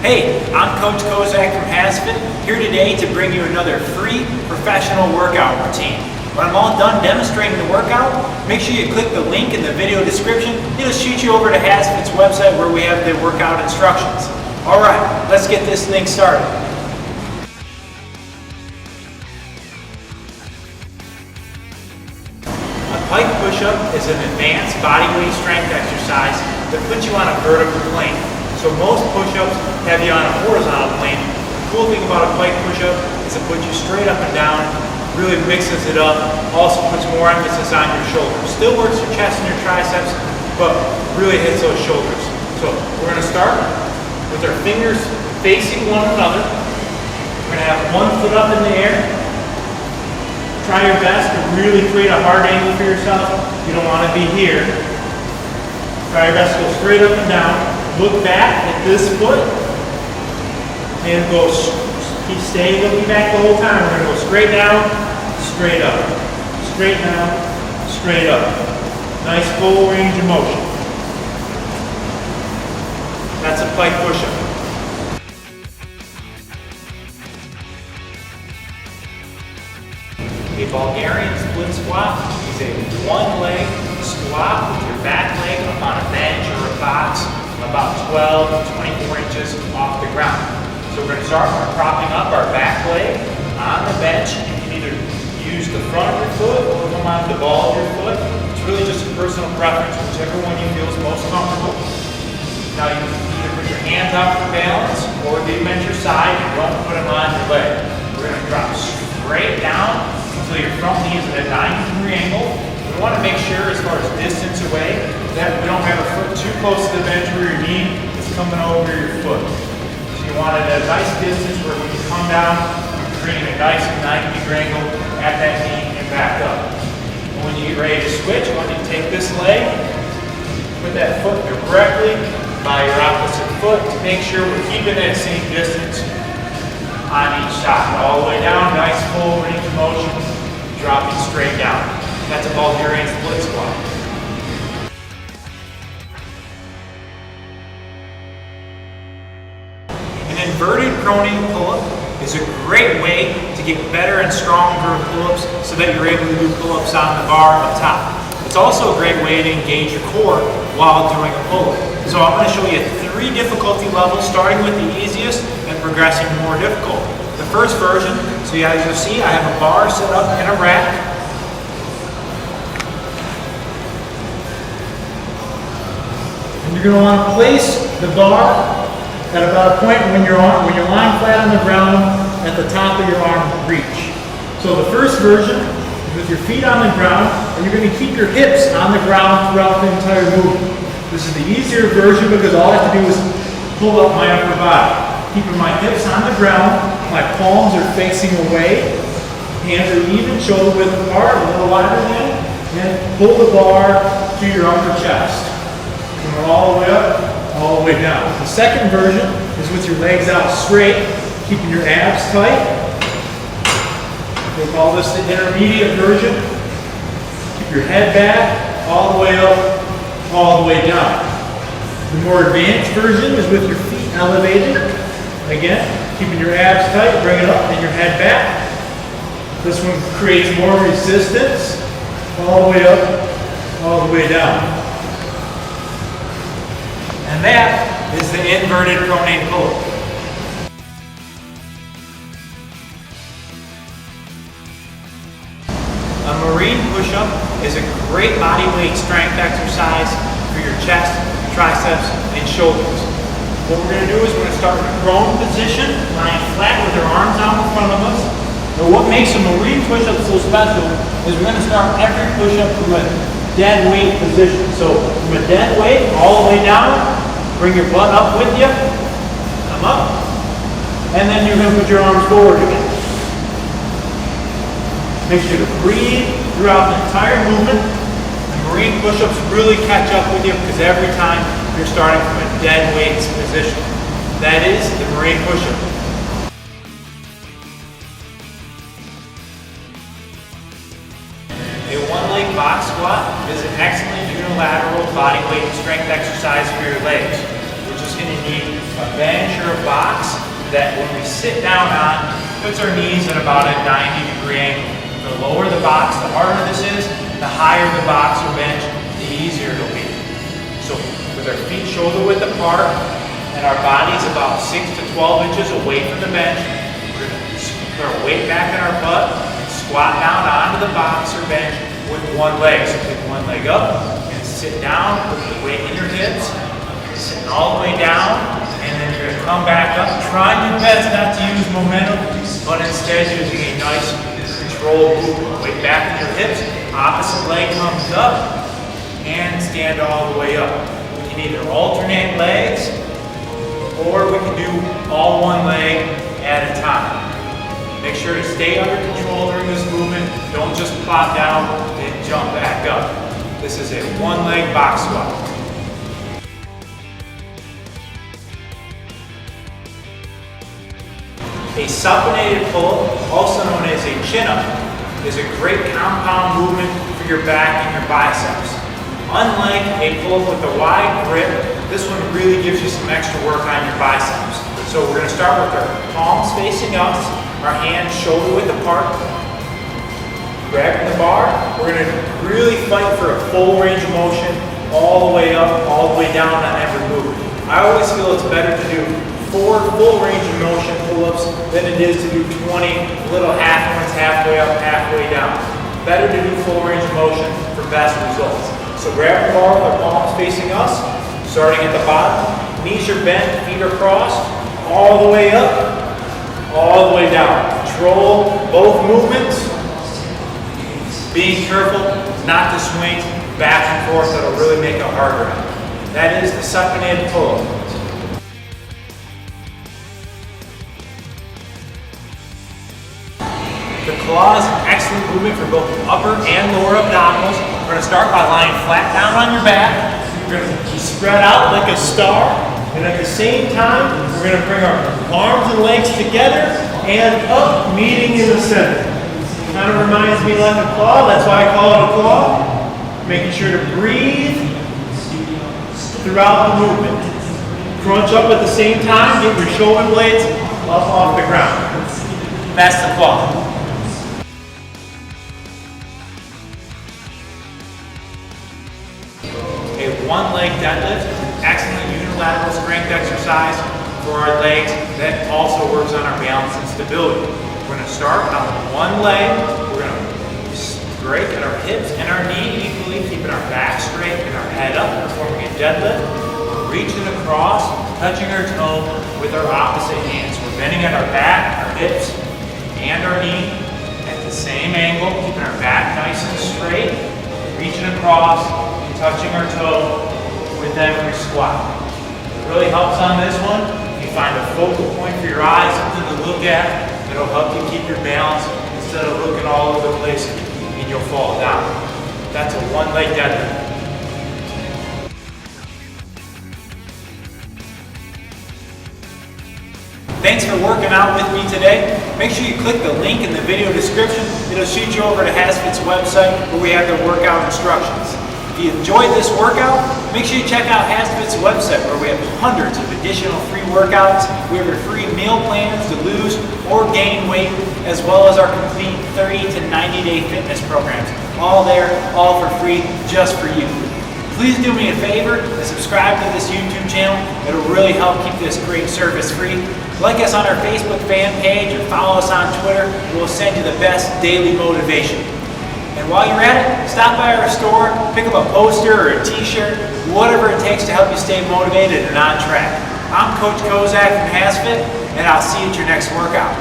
Hey, I'm Coach Kozak from HASfit, here today to bring you another free professional workout routine. When I'm all done demonstrating the workout, make sure you click the link in the video description. It'll shoot you over to HASfit's website where we have the workout instructions. Alright, let's get this thing started. A Pike push-up is an advanced body weight strength exercise that puts you on a vertical plane. So most push-ups have you on a horizontal plane. The cool thing about a Pike push-up is it puts you straight up and down, really mixes it up, also puts more emphasis on your shoulders. Still works your chest and your triceps, but really hits those shoulders. So we're going to start with our fingers facing one another. We're going to have one foot up in the air. Try your best to really create a hard angle for yourself. You don't want to be here. Try your best to go straight up and down. Look back at this foot and go. Keep staying looking back the whole time. We're going to go straight down, straight up, straight down, straight up. Nice full range of motion. That's a Pike push-up. A Bulgarian split squat is a one-leg squat with your back leg up on a bench or a box about 12 to 24 inches off the ground. So we're going to start by propping up our back leg on the bench. You can either use the front of your foot or come on the ball of your foot. It's really just a personal preference, whichever one you feel is most comfortable. Now you can either put your hands out for balance or leave them at your side and run and put them on your leg. We're going to drop straight down until your front knee is at a 90-degree angle. We want to make sure, as far as distance away, that we don't have a foot too close to the bench where your knee is coming over your foot. So you want it at a nice distance where when you come down, you're creating a nice 90-degree angle at that knee and back up. And when you get ready to switch, I want you to take this leg, put that foot directly by your opposite foot to make sure we're keeping that same distance on each side. All the way down, nice full range of motion, dropping straight down. That's a Bulgarian split squat. An inverted pronate pull-up is a great way to get better and stronger pull-ups so that you're able to do pull-ups on the bar up top. It's also a great way to engage your core while doing a pull-up. So I'm going to show you 3 difficulty levels, starting with the easiest and progressing to more difficult. The first version, so as you'll see, I have a bar set up in a rack. And you're going to want to place the bar at about a point when you're lying flat on the ground at the top of your arm reach. So the first version is with your feet on the ground, and you're going to keep your hips on the ground throughout the entire movement. This is the easier version because all I have to do is pull up my upper body. Keeping my hips on the ground, my palms are facing away, hands are even, shoulder width apart, a little wider than, and pull the bar to your upper chest. Going all the way up, all the way down. The second version is with your legs out straight, keeping your abs tight. We'll call this the intermediate version. Keep your head back, all the way up, all the way down. The more advanced version is with your feet elevated. Again, keeping your abs tight, bring it up and your head back. This one creates more resistance. All the way up, all the way down. And that is the inverted pronate pull-up. A marine push-up is a great body weight strength exercise for your chest, triceps, and shoulders. What we're going to do is we're going to start in a prone position, lying flat with our arms out in front of us. Now what makes a marine push-up so special is we're going to start every push-up from a dead weight position. So from a dead weight all the way down, bring your butt up with you, come up, and then you're going to put your arms forward again. Make sure to breathe throughout the entire movement. The marine push-ups really catch up with you because every time you're starting from a dead weight position. That is the marine push-up. A one-leg box squat is an excellent unilateral body weight and strength exercise for your legs. We're just going you need a bench or a box that when we sit down on, puts our knees at about a 90-degree angle. The lower the box, the harder this is, the higher the box or bench, the easier it'll be. So with our feet shoulder width apart and our bodies about 6 to 12 inches away from the bench, we're going to put our weight back in our butt and squat down onto the box or bench with one leg. So pick one leg up and sit down, put the weight in your hips, sitting all the way down, and then you're going to come back up. Try your best not to use momentum, but instead using a nice controlled movement. Weight back in your hips, opposite leg comes up, and stand all the way up. We can either alternate legs, or we can do all one leg at a time. Make sure to stay under control during this movement. Don't just plop down and jump back up. This is a one-leg box squat. A supinated pull-up, also known as a chin-up, is a great compound movement for your back and your biceps. Unlike a pull-up with a wide grip, this one really gives you some extra work on your biceps. So we're going to start with our palms facing us, our hands shoulder width apart, grabbing the bar. We're going to really fight for a full range of motion all the way up, all the way down on every movement. I always feel it's better to do 4 full range of motion pull-ups than it is to do 20 little half ones, halfway up, halfway down. Better to do full range of motion for best results. So grab the bar with our palms facing us, starting at the bottom. Knees are bent, feet are crossed, all the way up, all the way down. Control both movements. Being careful not to swing back and forth, that'll really make it harder. That is the supinated pull-up. The claw is an excellent movement for both upper and lower abdominals. We're going to start by lying flat down on your back. We're going to spread out like a star. And at the same time, we're going to bring our arms and legs together and up, meeting in the center. Kind of reminds me like a claw. That's why I call it a claw. Making sure to breathe throughout the movement. Crunch up at the same time. Get your shoulder blades up off the ground. That's the claw. A one-leg deadlift is an excellent unilateral strength exercise for our legs that also works on our balance and stability. We're going to start on one leg. We're going to straighten our hips and our knee equally, keeping our back straight and our head up, performing a deadlift. We're reaching across, touching our toe with our opposite hands. We're bending at our back, our hips, and our knee at the same angle, keeping our back nice and straight, reaching across, touching our toe with every squat. It really helps on this one. You find a focal point for your eyes, something to look at that'll help you keep your balance instead of looking all over the place and you'll fall down. That's a one-leg deadlift. Thanks for working out with me today. Make sure you click the link in the video description. It'll shoot you over to HASfit's website where we have their workout instructions. If you enjoyed this workout, make sure you check out HASfit's website where we have hundreds of additional free workouts. We have our free meal plans to lose or gain weight, as well as our complete 30 to 90-day fitness programs. All there, all for free, just for you. Please do me a favor and subscribe to this YouTube channel. It'll really help keep this great service free. Like us on our Facebook fan page or follow us on Twitter. We'll send you the best daily motivation. And while you're at it, stop by our store, pick up a poster or a t-shirt, whatever it takes to help you stay motivated and on track. I'm Coach Kozak from HASfit, and I'll see you at your next workout.